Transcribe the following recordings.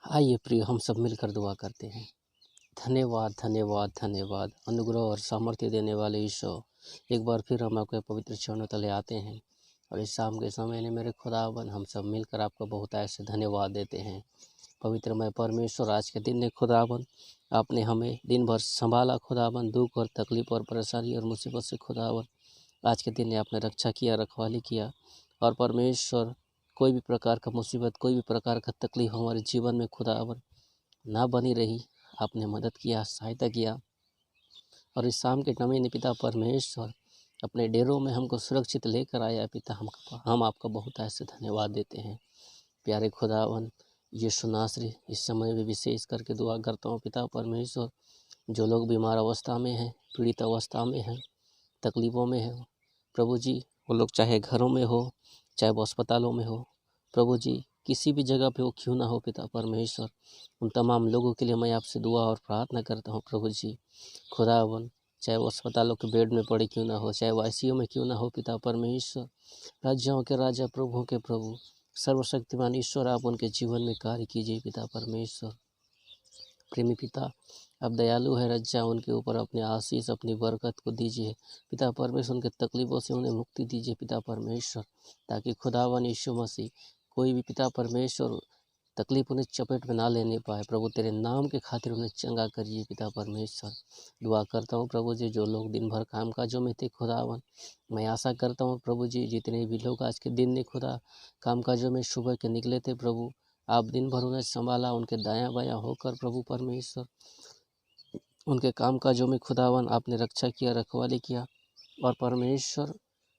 आइए प्रिय, हम सब मिलकर दुआ करते हैं। धन्यवाद धन्यवाद धन्यवाद अनुग्रह और सामर्थ्य देने वाले ईश्वर, एक बार फिर हम आपके पवित्र चरणों तले आते हैं और इस शाम के समय में मेरे खुदावन हम सब मिलकर आपका बहुत ऐसे धन्यवाद देते हैं। पवित्रमय परमेश्वर, आज के दिन ने खुदावन आपने हमें दिन भर संभाला खुदावन, दुख और तकलीफ और परेशानी और मुसीबत से खुदावन आज के दिन ने आपने रक्षा किया, रखवाली किया। और परमेश्वर, कोई भी प्रकार का मुसीबत, कोई भी प्रकार का तकलीफ हमारे जीवन में खुदावन ना बनी रही, आपने मदद किया, सहायता किया। और इस शाम के समय ने पिता परमेश्वर अपने डेरों में हमको सुरक्षित लेकर आया। पिता हम आपका बहुत ऐसे धन्यवाद देते हैं। प्यारे खुदावन यीशु नासरी, इस समय में विशेष करके दुआ करता हूँ पिता परमेश्वर, जो लोग बीमार अवस्था में हैं, पीड़ित अवस्था में हैं, तकलीफ़ों में हैं, प्रभु जी वो लोग चाहे घरों में हो, चाहे वो अस्पतालों में हो, प्रभु जी किसी भी जगह पे वो क्यों ना हो पिता परमेश्वर, उन तमाम लोगों के लिए मैं आपसे दुआ और प्रार्थना करता हूँ प्रभु जी। खुदावन, चाहे वो अस्पतालों के बेड में पड़े क्यों ना हो, चाहे वो आईसीयू में क्यों ना हो पिता परमेश्वर, राज्यों के राजा, प्रभुओं के प्रभु, सर्वशक्तिमान ईश्वर, आप उनके जीवन में कार्य कीजिए पिता परमेश्वर। प्रेमी पिता, आप दयालु है रज्जा, उनके ऊपर अपने आशीष, अपनी बरकत को दीजिए पिता परमेश्वर। उनके तकलीफ़ों से उन्हें मुक्ति दीजिए पिता परमेश्वर, ताकि खुदावन यीशु मसीह कोई भी पिता परमेश्वर तकलीफ उन्हें चपेट में ना लेने पाए। प्रभु तेरे नाम के खातिर उन्हें चंगा करिए पिता परमेश्वर। दुआ करता हूँ प्रभु जी, जो लोग दिन भर काम काजों में थे खुदावन, मैं आशा करता हूँ प्रभु जी, जितने भी लोग आज के दिन ने खुदा काम काजों में सुबह के निकले थे प्रभु, आप दिन भर उन्हें संभाला, उनके दायां बायां होकर प्रभु परमेश्वर, उनके काम काजों में खुदावन आपने रक्षा किया, रखवाली किया। और परमेश्वर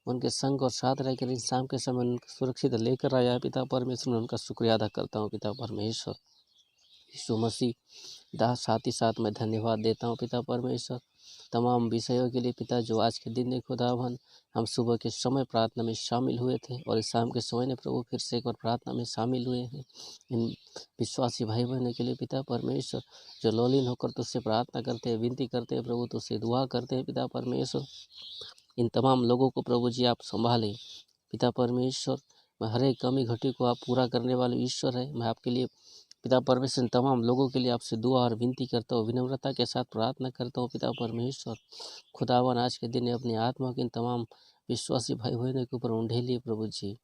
उनके संग और साथ रहकर इन शाम के समय उनको सुरक्षित लेकर आया है पिता परमेश्वर। मैं उनका शुक्रिया अदा करता हूँ पिता परमेश्वर। यीशु मसीह साथ ही साथ मैं धन्यवाद देता हूँ पिता परमेश्वर तमाम विषयों के लिए पिता, जो आज के दिन ने खुदावन हम सुबह के समय प्रार्थना में शामिल हुए थे और इस शाम के समय ने प्रभु फिर से एक बार प्रार्थना में शामिल हुए हैं। इन विश्वासी भाई बहनों के लिए पिता परमेश्वर, जो लौलीन होकर तुझसे प्रार्थना करते हैं, विनती करते हैं प्रभु, तुझसे दुआ करते हैं पिता परमेश्वर, इन तमाम लोगों को प्रभु जी आप संभालें पिता परमेश्वर। मैं हर एक कमी घटी को आप पूरा करने वाले ईश्वर है। मैं आपके लिए पिता परमेश्वर इन तमाम लोगों के लिए आपसे दुआ और विनती करता हूँ, विनम्रता के साथ प्रार्थना करता हूँ पिता परमेश्वर। खुदावन आज के दिन ने अपनी आत्मा के इन तमाम विश्वासी भाई बहनों के ऊपर उंडेलिए प्रभु जी।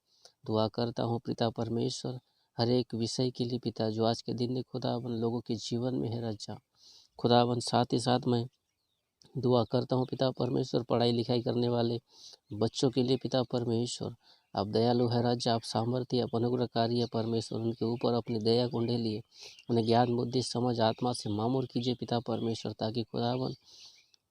दुआ करता हूँ पिता परमेश्वर हर एक विषय के लिए पिता, जो आज के दिन ने खुदावन लोगों के जीवन में है रजा। खुदावन साथ ही साथ मैं दुआ करता हूँ पिता परमेश्वर पढ़ाई लिखाई करने वाले बच्चों के लिए पिता परमेश्वर, आप दयालु है राजा, आप सामर्थ्य, आप अनुग्रहकारी है परमेश्वर। उनके ऊपर अपनी दया कुंडे लिए उन्हें ज्ञान बुद्धि समझ आत्मा से मामूर कीजिए पिता परमेश्वर, ताकि खुदावन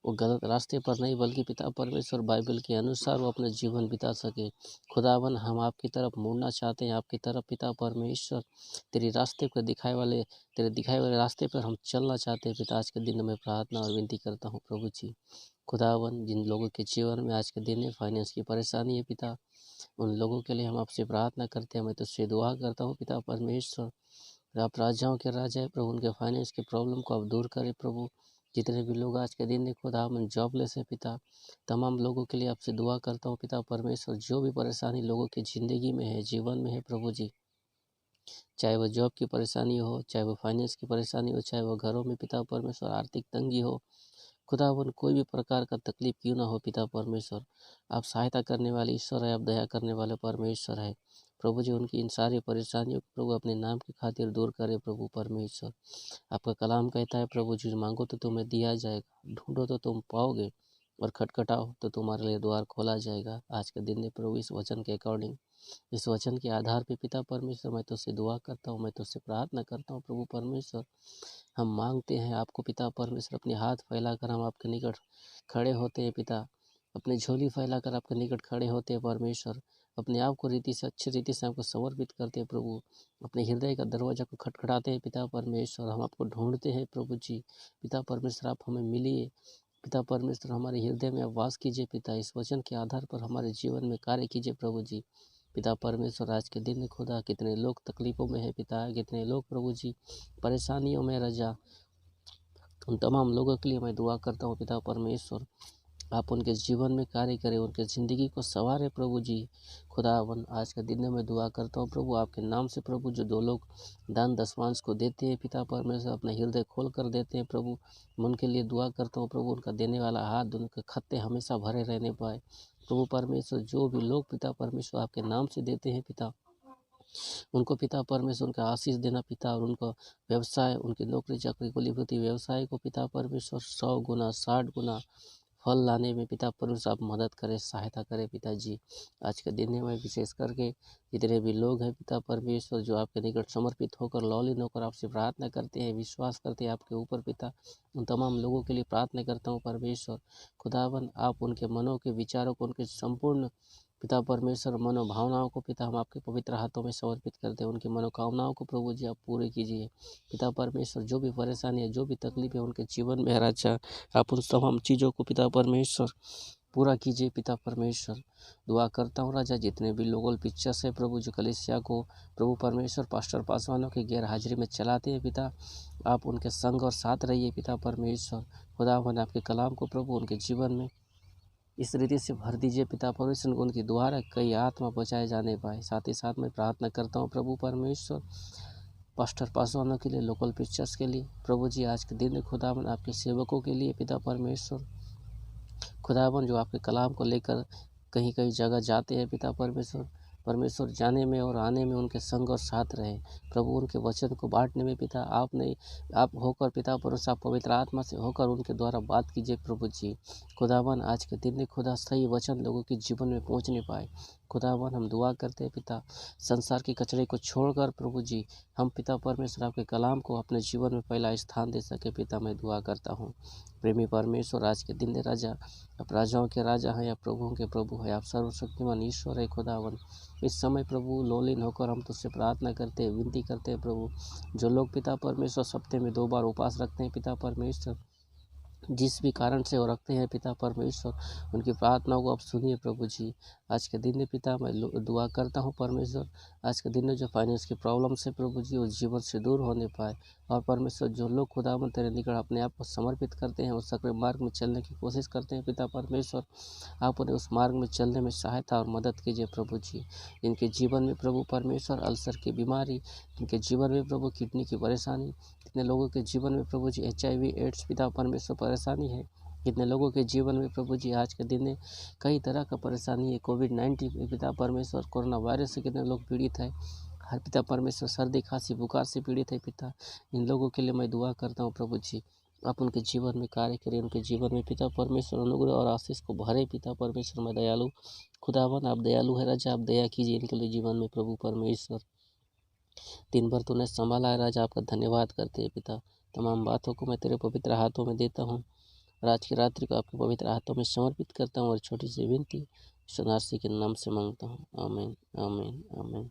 वो गलत रास्ते पर नहीं बल्कि पिता परमेश्वर बाइबल के अनुसार वो अपना जीवन बिता सके। खुदावन हम आपकी तरफ मुड़ना चाहते हैं, आपकी तरफ पिता परमेश्वर तेरे रास्ते पर तेरे दिखाए वाले रास्ते पर हम चलना चाहते हैं पिता। आज के दिन में प्रार्थना और विनती करता हूँ प्रभु जी। खुदावन जिन लोगों के जीवन में आज के दिन में फाइनेंस की परेशानी है पिता, उन लोगों के लिए हम आपसे प्रार्थना करते हैं। मैं तुझसे दुआ करता हूँ पिता परमेश्वर, आप राजाओं के राजा है प्रभु, उनके फाइनेंस के प्रॉब्लम को आप दूर करें प्रभु। जितने भी लोग आज के दिन ने खुदा हम जॉबलेस है पिता, तमाम लोगों के लिए आपसे दुआ करता हूँ पिता परमेश्वर। जो भी परेशानी लोगों की ज़िंदगी में है, जीवन में है प्रभु जी, चाहे वो जॉब की परेशानी हो, चाहे वो फाइनेंस की परेशानी हो, चाहे वो घरों में पिता परमेश्वर आर्थिक तंगी हो, खुदावन कोई भी प्रकार का तकलीफ क्यों ना हो पिता परमेश्वर, आप सहायता करने वाले ईश्वर है, आप दया करने वाले परमेश्वर है प्रभु जी। उनकी इन सारी परेशानियों को प्रभु अपने नाम की खातिर दूर करे प्रभु परमेश्वर। आपका कलाम कहता है प्रभु जी, मांगो तो तुम्हें दिया जाएगा, ढूंढो तो तुम पाओगे, और खटखटाओ तो तुम्हारे लिए द्वार खोला जाएगा। आज के दिन में प्रभु इस वचन के अकॉर्डिंग, इस वचन के आधार पे पिता परमेश्वर मैं तुझसे दुआ करता हूँ, मैं तुझसे प्रार्थना करता हूँ प्रभु परमेश्वर। हम मांगते हैं आपको पिता परमेश्वर, अपने हाथ फैलाकर हम आपके निकट खड़े होते हैं पिता, अपनी झोली फैलाकर आपके निकट खड़े होते हैं परमेश्वर। अपने आप को रीति से, अच्छी रीति से आपको समर्पित करते हैं प्रभु, अपने हृदय का दरवाजा को खटखटाते हैं पिता परमेश्वर। हम आपको ढूंढते हैं प्रभु जी, पिता परमेश्वर आप हमें मिलिए पिता परमेश्वर, हमारे हृदय में आप वास कीजिए पिता। इस वचन के आधार पर हमारे जीवन में कार्य कीजिए प्रभु जी। पिता परमेश्वर आज के दिन खुदा कितने लोग तकलीफ़ों में है पिता, कितने लोग प्रभु जी परेशानियों में रजा, उन तमाम लोगों के लिए मैं दुआ करता हूँ पिता परमेश्वर। आप उनके जीवन में कार्य करें, उनके ज़िंदगी को संवारें प्रभु जी। खुदावन आज के दिन में मैं दुआ करता हूँ प्रभु आपके नाम से प्रभु, जो दो लोग दान दशमांश को देते हैं पिता परमेश्वर, अपने हृदय खोल कर देते हैं प्रभु, मैं उनके लिए दुआ करता हूँ प्रभु, उनका देने वाला हाथ, उनके खत्ते हमेशा भरे रहने पाए प्रभु परमेश्वर। जो भी लोग पिता परमेश्वर आपके नाम से देते हैं पिता, उनको पिता परमेश्वर उनका आशीष देना पिता, और उनका व्यवसाय, उनकी नौकरी चाकरी कुलीभूति व्यवसाय को पिता परमेश्वर 100 गुना 60 गुना फल लाने में पिता परमेश्वर आप मदद करें, सहायता करें पिताजी। आज के दिन में विशेष करके जितने भी लोग हैं पिता परमेश्वर, जो आपके निकट समर्पित होकर लौलीन होकर आपसे प्रार्थना करते हैं, विश्वास करते हैं आपके ऊपर पिता, उन तमाम लोगों के लिए प्रार्थना करता हूँ परमेश्वर। खुदावन आप उनके मनों के विचारों को, उनके संपूर्ण पिता परमेश्वर मनोभावनाओं को पिता हम आपके पवित्र हाथों में समर्पित करते हैं। उनकी मनोकामनाओं को प्रभु जी आप पूरे कीजिए पिता परमेश्वर। जो भी परेशानी है, जो भी तकलीफ है उनके जीवन में है राजा, आप उन तमाम चीज़ों को पिता परमेश्वर पूरा कीजिए पिता परमेश्वर। दुआ करता हूँ राजा, जितने भी लोगों पिक्चर्स है प्रभु, जो कलीसिया को प्रभु परमेश्वर पास्टर पासवानों की गैर हाजिरी में चलाते हैं पिता, आप उनके संग और साथ रहिए पिता परमेश्वर। खुदावन आपके कलाम को प्रभु उनके जीवन में इस रीति से भर दीजिए पिता परमेश्वर, उनके द्वारा कई आत्मा बचाए जाने पाए। साथ ही साथ मैं प्रार्थना करता हूँ प्रभु परमेश्वर पास्टर पासवानों के लिए, लोकल पिक्चर्स के लिए प्रभु जी, आज के दिन खुदावन आपके सेवकों के लिए पिता परमेश्वर, खुदावन जो आपके कलाम को लेकर कहीं कहीं जगह जाते हैं पिता परमेश्वर, परमेश्वर जाने में और आने में उनके संग और साथ रहे प्रभु। उनके वचन को बांटने में पिता आप होकर पिता परमेश्वर, आप पवित्र आत्मा से होकर उनके द्वारा बात कीजिए प्रभु जी। खुदावन आज के दिन में खुदा सही वचन लोगों के जीवन में पहुंचने पाए। खुदावन हम दुआ करते हैं पिता, संसार के कचरे को छोड़कर प्रभु जी हम पिता परमेश्वर आपके कलाम को अपने जीवन में पहला स्थान दे सके पिता, मैं दुआ करता हूँ। प्रेमी परमेश्वर आज के दिन में राजा, आप राजाओं के राजा हैं, आप प्रभुओं के प्रभु हैं, आप सर्वशक्तिमान ईश्वर है खुदावन। इस समय प्रभु लौलीन होकर हम तुझसे प्रार्थना करते हैं, विनती करते हैं प्रभु, जो लोग पिता परमेश्वर सप्ताह में 2 बार उपवास रखते हैं पिता परमेश्वर, जिस भी कारण से वो रखते हैं पिता परमेश्वर, उनकी प्रार्थनाओं को आप सुनिए प्रभु जी। आज के दिन में पिता मैं दुआ करता हूँ परमेश्वर, आज के दिन में जो फाइनेंस की प्रॉब्लम से प्रभु जी उस जीवन से दूर होने पाए, और परमेश्वर जो लोग खुदावन तेरे निकट अपने आप को समर्पित करते हैं, उस सक्रिय मार्ग में चलने की कोशिश करते हैं पिता परमेश्वर, आप उन्हें उस मार्ग में चलने में सहायता और मदद कीजिए प्रभु जी। इनके जीवन में प्रभु परमेश्वर अल्सर की बीमारी, इनके जीवन में प्रभु किडनी की परेशानी, कितने लोगों के जीवन में प्रभु जी HIV एड्स पिता परमेश्वर परेशानी है, कितने लोगों के जीवन में प्रभु जी आज के दिन में कई तरह का परेशानी है, कोविड-19 पिता परमेश्वर, कोरोना वायरस से कितने लोग पीड़ित है, हर पिता परमेश्वर सर्दी खांसी बुखार से पीड़ित है पिता, इन लोगों के लिए मैं दुआ करता हूँ प्रभु जी, आप उनके जीवन में कार्य करें, उनके जीवन में पिता परमेश्वर अनुग्रह और आशीष को भरे पिता परमेश्वर। मैं दयालु खुदावन, आप दयालु है राजा, आप दया कीजिए इनके लिए जीवन में प्रभु परमेश्वर। दिन भर तूने संभाला है राजा, आपका धन्यवाद करते हैं पिता। तमाम बातों को मैं तेरे पवित्र हाथों में देता हूँ, और आज की रात्रि को आपके पवित्र हाथों में समर्पित करता हूँ, और छोटी सी विनती यीशु मसीह के नाम से मांगता हूँ, आमीन आमीन आमीन।